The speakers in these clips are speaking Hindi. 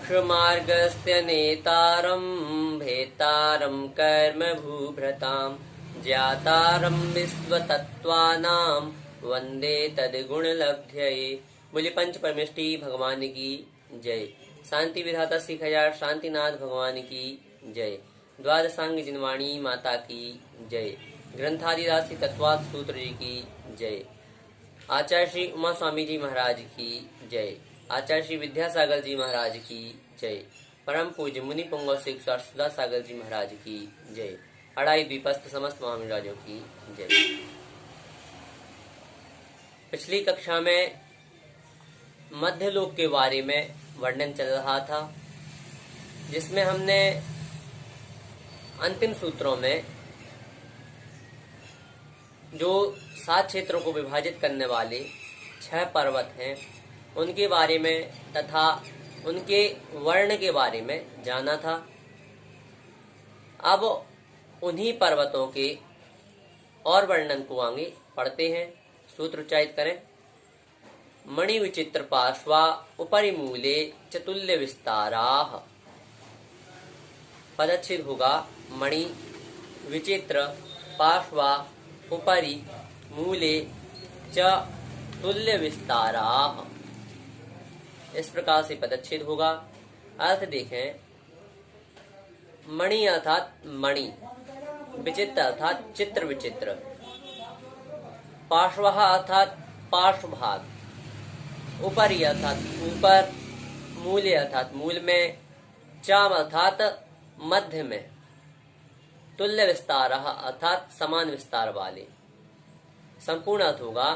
मोक्षमार्गस्य नेतारं भेतारं कर्मभूभृतां ज्ञातारं विश्वतत्त्वानां वन्दे तद्गुणलब्धये। बोले पंच परमेष्टि भगवान की जय। शांति विधाता श्री खयार शांतिनाथ भगवान की जय। द्वादशांग जिनवाणी माता की जय। ग्रंथादिदासी तत्वात् सूत्र जी की जय। आचार्य श्री उमा स्वामी जी महाराज की जय। आचार्य श्री विद्यासागर जी महाराज की जय। परम पूज्य मुनि पुंगव सिख सुधा सागर जी महाराज की जय। अड़ाई द्वीपस्थ समस्त महामिराजों की जय। पिछली कक्षा में मध्यलोक के बारे में वर्णन चल रहा था, जिसमें हमने अंतिम सूत्रों में जो 7 क्षेत्रों को विभाजित करने वाले 6 पर्वत हैं उनके बारे में तथा उनके वर्ण के बारे में जाना था। अब उन्हीं पर्वतों के और वर्णन को आगे पढ़ते हैं। सूत्र उच्चारित करें। मणि विचित्र पार्श्वा उपरि मूले चतुल्य विस्ताराः। पदच्छेद होगा मणि विचित्र पार्श्वा उपरि मूले च तुल्य विस्ताराः। इस प्रकार से पदच्छेद होगा। अर्थ देखें। मणि अर्थात मणि, विचित्र अर्थात चित्र विचित्र, पार्श्वः अर्थात पार्श्वभाग, उपरि अर्थात ऊपर, मूले अर्थात मूल में, चाम अर्थात मध्य में, तुल्य विस्तारः अर्थात समान विस्तार वाले। संपूर्ण अर्थ होगा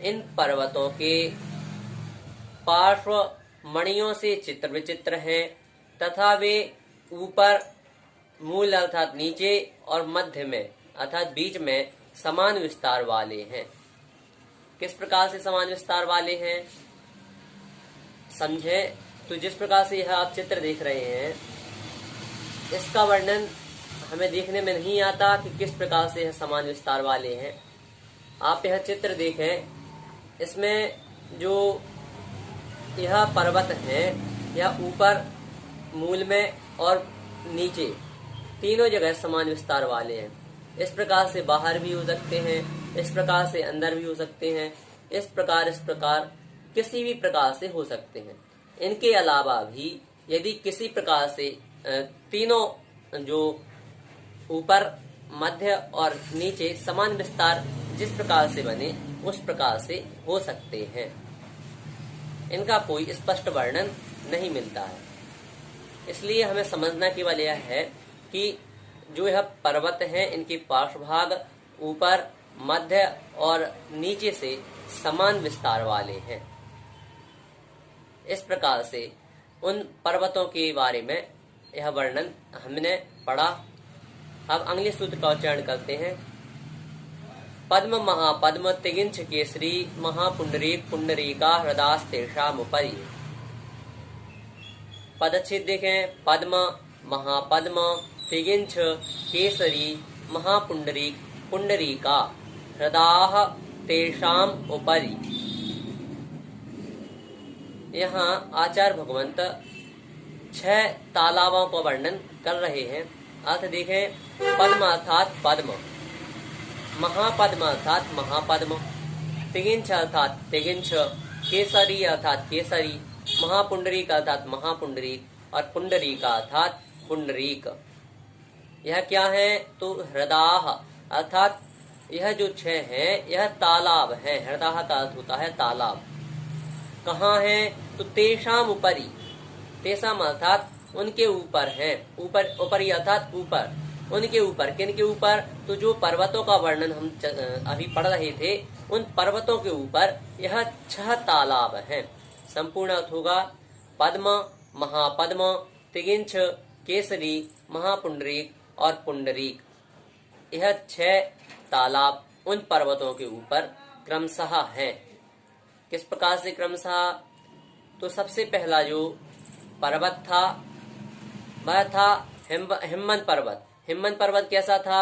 इन पर्वतों के पार्श्व मणियों से चित्र विचित्र हैं तथा वे ऊपर, मूल अर्थात नीचे और मध्य में अर्थात बीच में समान विस्तार वाले हैं। किस प्रकार से समान विस्तार वाले हैं समझे तो जिस प्रकार से यह आप चित्र देख रहे हैं, इसका वर्णन हमें देखने में नहीं आता कि किस प्रकार से यह समान विस्तार वाले हैं। आप यह चित्र देखें, इसमें जो यह पर्वत है यह ऊपर, मूल में और नीचे तीनों जगह समान विस्तार वाले हैं। इस प्रकार से बाहर भी हो सकते हैं, इस प्रकार से अंदर भी हो सकते हैं, इस प्रकार किसी भी प्रकार से हो सकते हैं। इनके अलावा भी यदि किसी प्रकार से तीनों जो ऊपर, मध्य और नीचे समान विस्तार जिस प्रकार से बने उस प्रकार से हो सकते हैं। इनका कोई स्पष्ट वर्णन नहीं मिलता है। इसलिए हमें समझना केवल यह है कि जो यह पर्वत हैं इनके पार्श्वभाग ऊपर, मध्य और नीचे से समान विस्तार वाले हैं। इस प्रकार से उन पर्वतों के बारे में यह वर्णन हमने पढ़ा। अब अगले सूत्र का उच्चारण करते हैं। पद्म महापद्म तिगिंछ केसरी महापुंडरीक पुंडरीका हृदास्तेषामुपरि। पदच्छेद देखें। पद्म महापद्म तिगिंछ केसरी महापुंडरीक पुंडरीका हृदाः तेषाम उपरि। यहाँ आचार्य भगवंत 6 तालाबों का वर्णन कर रहे हैं। अर्थ देखें। पद्म अर्थात पद्म, महापद्म अर्थात महापद्म, तिगिंछ अर्थात तिगिंछ, केसरी अर्थात केसरी, महापुंडरीक अर्थात महापुंडरीक और पुंडरीका अर्थात पुंडरीक। यह क्या है तो हृदाः अर्थात यह जो 6 हैं यह तालाब है। हृदय का अर्थ होता है तालाब। कहाँ है तो तेषाम उपरि, तेषाम अर्थात उनके ऊपर हैं। ऊपर, ऊपरी अर्थात ऊपर, उनके ऊपर। किन के ऊपर तो जो पर्वतों का वर्णन हम अभी पढ़ रहे थे उन पर्वतों के ऊपर यह 6 तालाब हैं। संपूर्ण अर्थ होगा पद्म, महापद्म, तिगिंछ, केसरी, महापुंडरीक और पुंडरीक। यह 6 तालाब उन पर्वतों के ऊपर क्रमशः हैं। किस प्रकार से क्रमशः तो सबसे पहला जो पर्वत था वह था हिमवंत पर्वत। हिमवंत पर्वत कैसा था?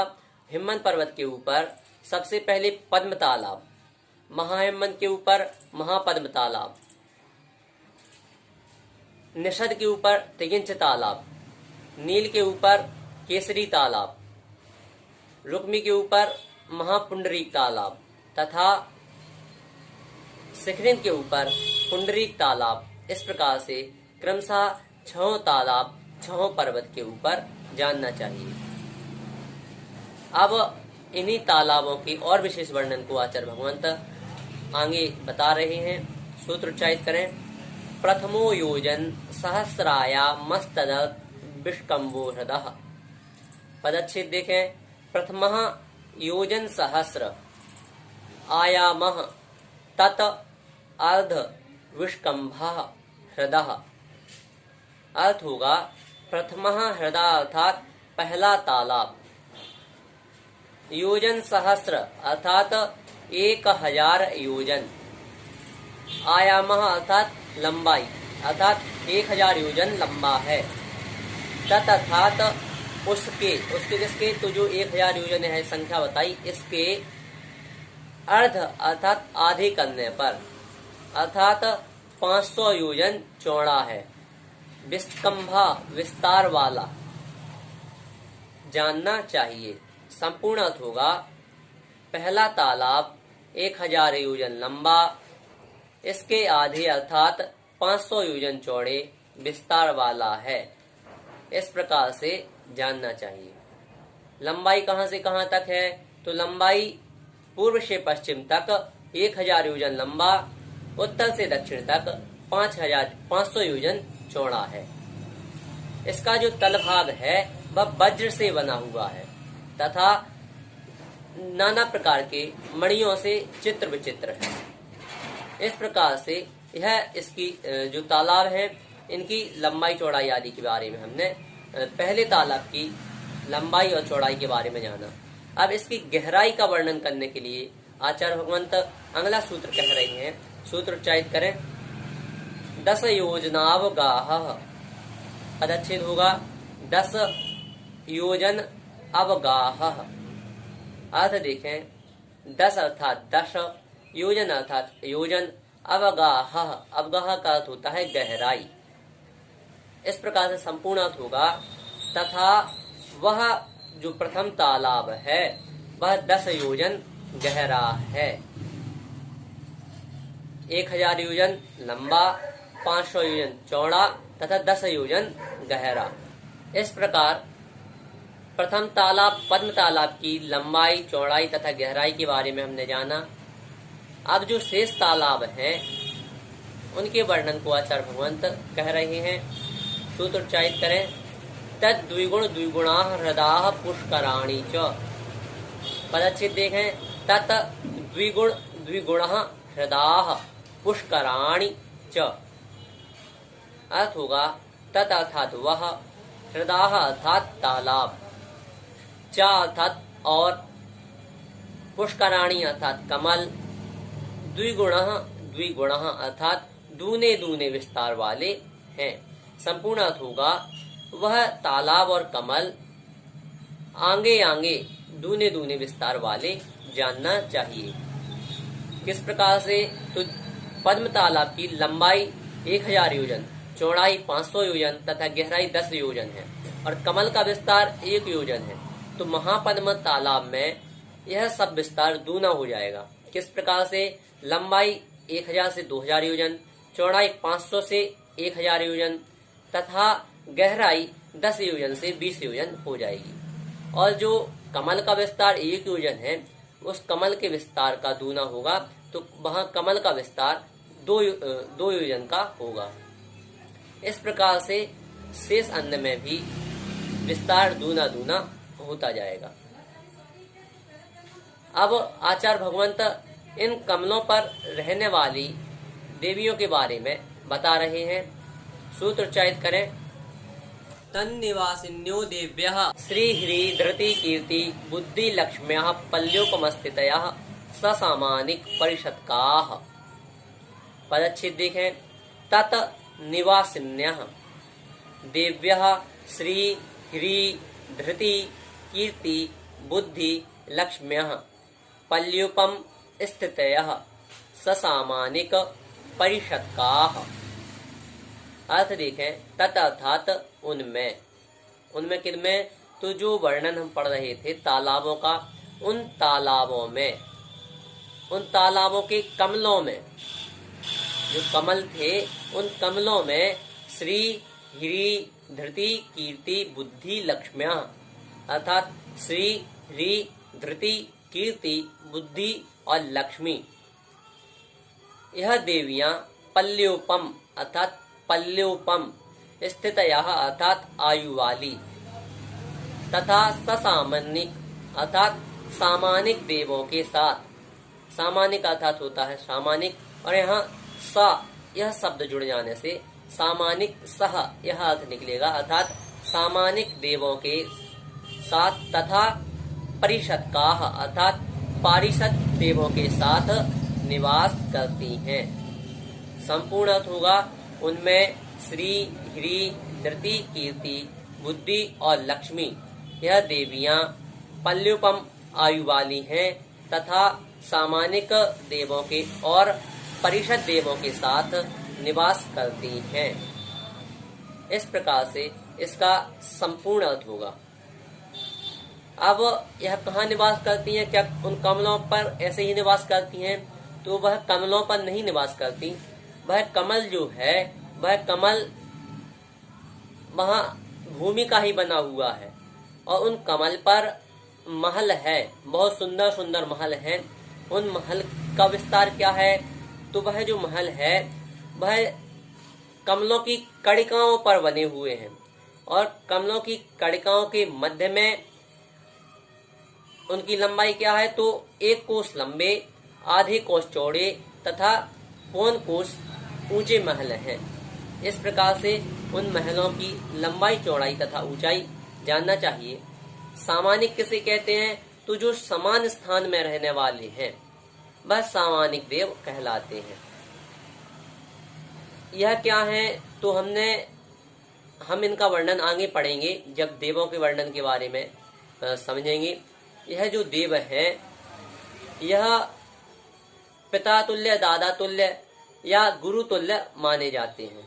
हिमवंत पर्वत के ऊपर सबसे पहले पद्म तालाब, महाहिमवंत के ऊपर महापद्म तालाब, निषद के ऊपर तिगिंच तालाब, नील के ऊपर केसरी तालाब, रुक्मी के ऊपर महापुंडरीक तालाब तथा शिखरिंद के ऊपर पुंडरीक तालाब। इस प्रकार से क्रमशः 6 तालाब 6 पर्वत के ऊपर जानना चाहिए। अब इन्हीं तालाबों की और विशेष वर्णन को आचार्य भगवंत आगे बता रहे हैं। सूत्र उच्चारित करें। प्रथमो योजन सहस्राया मस्तद विष्कम्भो हृदः। पदच्छेद देखें। प्रथमः योजन सहस्र आयामः तत अर्ध विष्कम्भः हृदः। अर्थ होगा प्रथमः हृदय अर्थात पहला तालाब, योजन सहस्र अर्थात 1000 योजन, आयामः अर्थात लंबाई अर्थात 1000 योजन लंबा है, तत् अर्थात उसके किसके, तो जो 1000 योजन है संख्या बताई, इसके अर्ध अर्थात आधे करने पर अर्थात 500 योजन चौड़ा है, विष्कम्भा विस्तार वाला जानना चाहिए। संपूर्ण अर्थ होगा पहला तालाब 1000 योजन लंबा, इसके आधे अर्थात 500 योजन चौड़े विस्तार वाला है। इस प्रकार से जानना चाहिए। लंबाई कहां से कहां तक है, तो लंबाई पूर्व से पश्चिम तक 1000 योजन लंबा, उत्तर से दक्षिण तक 500 योजन चौड़ा है। इसका जो तलभाग है वह वज्र से बना हुआ है तथा नाना प्रकार के मणियों से चित्र विचित्र है। इस प्रकार से यह इसकी जो तालाब है इनकी लंबाई चौड़ाई आदि के बारे में हमने पहले तालाब की लंबाई और चौड़ाई के बारे में जाना। अब इसकी गहराई का वर्णन करने के लिए आचार्य भगवंत अगला सूत्र कह रहे हैं। सूत्र उच्चारित करें। 10 योजनावगाह। पदच्छेद होगा 10 योजन अवगाह। अर्थ देखें। 10 अर्थात 10, योजन अर्थात योजन, अवगाह अवगाह का अर्थ होता है गहराई। इस प्रकार से संपूर्ण अर्थ होगा तथा वह जो प्रथम तालाब है वह 10 योजन गहरा है, 1000 योजन लंबा, 500 योजन चौड़ा तथा 10 योजन गहरा। इस प्रकार प्रथम तालाब पद्म तालाब की लंबाई, चौड़ाई तथा गहराई के बारे में हमने जाना। अब जो शेष तालाब हैं उनके वर्णन को आचार्य भगवंत कह रहे हैं। सूत्र उच्चारित करें। तद द्विगुण द्विगुणा हृदय पुष्कराणि च। पदच्छेद देखें। तत् द्विगुण द्विगुण हृदय पुष्कराणि च। अर्थ होगा तत् अर्थात वह, हृदय अर्थात तालाब, च अर्थात और, पुष्कराणि अर्थात कमल, द्विगुण द्विगुण अर्थात दूने दूने विस्तार वाले हैं। संपूर्ण अर्थ होगा वह तालाब और कमल आगे आगे दूने दूने विस्तार वाले जानना चाहिए। किस प्रकार से, तो पद्म तालाब की लंबाई 1000 योजन, चौड़ाई 500 योजन तथा गहराई 10 योजन है और कमल का विस्तार 1 योजन है। तो महापद्म तालाब में यह सब विस्तार दूना हो जाएगा। किस प्रकार से, लंबाई 1000 से 2000 योजन, चौड़ाई 500 से 1000 योजन तथा गहराई 10 योजन से 20 योजन हो जाएगी। और जो कमल का विस्तार 1 योजन है उस कमल के विस्तार का दूना होगा, तो वहां कमल का विस्तार 2 योजन का होगा। इस प्रकार से शेष अन्न में भी विस्तार दूना दूना होता जाएगा। अब आचार्य भगवंत इन कमलों पर रहने वाली देवियों के बारे में बता रहे हैं। सूत्र उच्चारित करें। तन्निवासिन्यो देव्यः श्रीह्री धृति कीर्ति बुद्धि लक्ष्म्यः पल्योपमस्थितयः ससामानिक परिषत्काः। पदच्छेद देखें। तत् निवासिन्यः देव्यः श्री ह्री धृति कीर्ति बुद्धि लक्ष्म्यः पल्युपम स्थितयः ससामानिक परिषत्काः। अर्थ देखें, तत् अर्थात उनमें, उनमें किनमें, तो जो वर्णन हम पढ़ रहे थे तालाबों का, उन तालाबों में, उन तालाबों के कमलों में, जो कमल थे उन कमलों में श्री ह्री धृति कीर्ति बुद्धि लक्ष्म्या, अर्थात श्री ह्री धृति कीर्ति बुद्धि और लक्ष्मी, यह देवियां पल्योपम अर्थात पल्योपम स्थितयः अर्थात आयु वाली, तथा ससामानिक अर्थात सामानिक देवों के साथ, सामानिक अर्थात होता है सामानिक, और यहाँ सा यह शब्द जुड़ जाने से सामानिक सह यह अर्थ निकलेगा, अर्थात सामानिक देवों के साथ, तथा परिषद का अर्थात पारिषद देवों के साथ निवास करती हैं। संपूर्ण अर्थ होगा, उनमें श्री ह्री धृति कीर्ति बुद्धि और लक्ष्मी, यह देवियां पल्युपम आयु वाली हैं तथा सामानिक देवों के और परिषद देवों के साथ निवास करती हैं। इस प्रकार से इसका संपूर्ण अर्थ होगा। अब यह कहाँ निवास करती हैं? क्या उन कमलों पर ऐसे ही निवास करती हैं? तो वह कमलों पर नहीं निवास करती। वह कमल जो है, वह कमल वहाँ भूमि का ही बना हुआ है और उन कमल पर महल है, बहुत सुंदर सुंदर महल हैं। उन महल का विस्तार क्या है? तो वह जो महल है वह कमलों की कड़िकाओं पर बने हुए हैं और कमलों की कड़िकाओं के मध्य में उनकी लंबाई क्या है? तो 1 कोस लंबे, आधे कोस चौड़े तथा पौन कोस ऊंचे महल हैं। इस प्रकार से उन महलों की लंबाई चौड़ाई तथा ऊंचाई जानना चाहिए। सामानिक किसे कहते हैं? तो जो समान स्थान में रहने वाले हैं वह सामानिक देव कहलाते हैं। यह क्या है? तो हम इनका वर्णन आगे पढ़ेंगे जब देवों के वर्णन के बारे में समझेंगे। यह जो देव है यह पिता तुल्य, दादा तुल्य या गुरु तुल्य माने जाते हैं।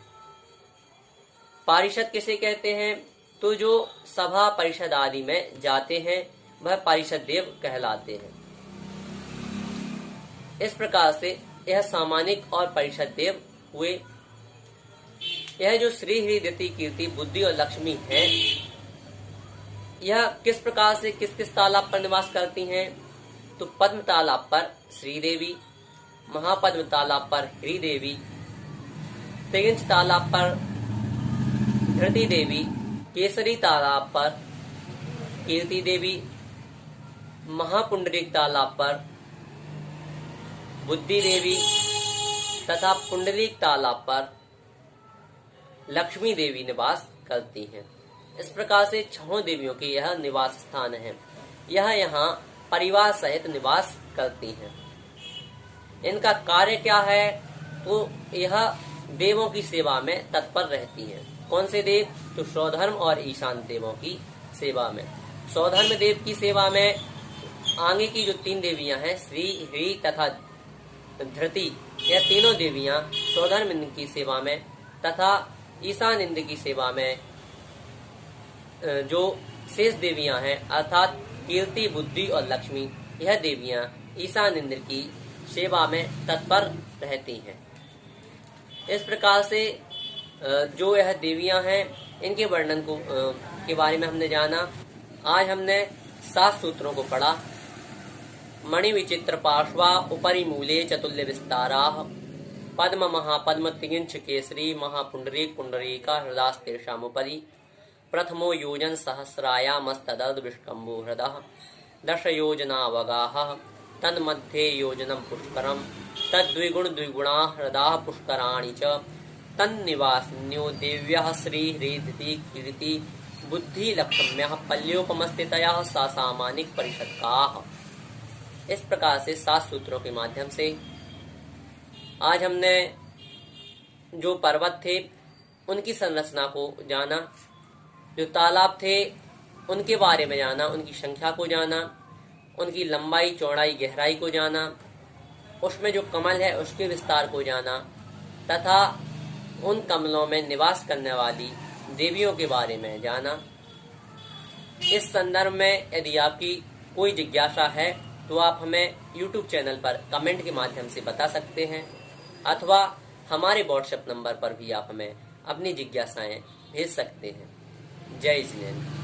पारिषद किसे कहते हैं? तो जो सभा परिषद आदि में जाते हैं वह पारिषद देव कहलाते हैं। इस प्रकार से यह सामानिक और परिषद देव हुए। यह जो श्री ह्री धृति कीर्ति बुद्धि और लक्ष्मी है, यह किस प्रकार से किस किस तालाब पर निवास करती हैं? तो पद्म तालाब पर श्री देवी, महापद्म तालाब पर ह्री देवी, तिगिंच तालाब पर धृति देवी, केसरी तालाब पर कीर्ति देवी, महापुंडरीक तालाब पर बुद्धि देवी तथा पुंडरीक तालाब पर लक्ष्मी देवी निवास करती हैं। इस प्रकार से 6 देवियों के यह निवास स्थान है। यह यहाँ परिवार सहित निवास करती हैं। इनका कार्य क्या है? तो यह देवों की सेवा में तत्पर रहती हैं। कौन से देव? तो सौधर्म और ईशान देवों की सेवा में। सौधर्म देव की सेवा में आगे की जो 3 देवियां हैं, श्री ह्री तथा धृति, यह तीनों देवियां सौधर्म इंद्र की सेवा में तथा ईशान इंद्र की सेवा में जो शेष देवियां हैं अर्थात कीर्ति बुद्धि और लक्ष्मी, यह देवियां ईशान इंद्र की सेवा में तत्पर रहती हैं। इस प्रकार से जो यह देवियां हैं इनके वर्णन को के बारे में हमने जाना। आज हमने 7 सूत्रों को पढ़ा। मणि विचित्र पार्श्वा उपरि मूले चतुल्य विस्ताराः पद्म महापद्म तिगिंछ केसरी महापुंडरीक पुंडरीका हृदास्तेषामुपरि प्रथमो योजन सहस्रायामस्तदर्ध विष्कम्भो हृदः 10 योजनावगाः तन्मध्ये योजनं पुष्करं तद्विगुण द्विगुणा हृदः पुष्कराणि च तन्निवासिन्यो देव्यः श्री ह्री धृति कीर्ति बुद्धि लक्ष्म्यः पल्योपमस्थितयः सा सामानिक परिषदकाः। इस प्रकार से 7 सूत्रों के माध्यम से आज हमने जो पर्वत थे उनकी संरचना को जाना, जो तालाब थे उनके बारे में जाना, उनकी संख्या को जाना, उनकी लंबाई चौड़ाई गहराई को जाना, उसमें जो कमल है उसके विस्तार को जाना तथा उन कमलों में निवास करने वाली देवियों के बारे में जाना। इस संदर्भ में यदि आपकी कोई जिज्ञासा है तो आप हमें YouTube चैनल पर कमेंट के माध्यम से बता सकते हैं, अथवा हमारे व्हाट्सएप नंबर पर भी आप हमें अपनी जिज्ञासाएं भेज सकते हैं। जय जिनेंद्र।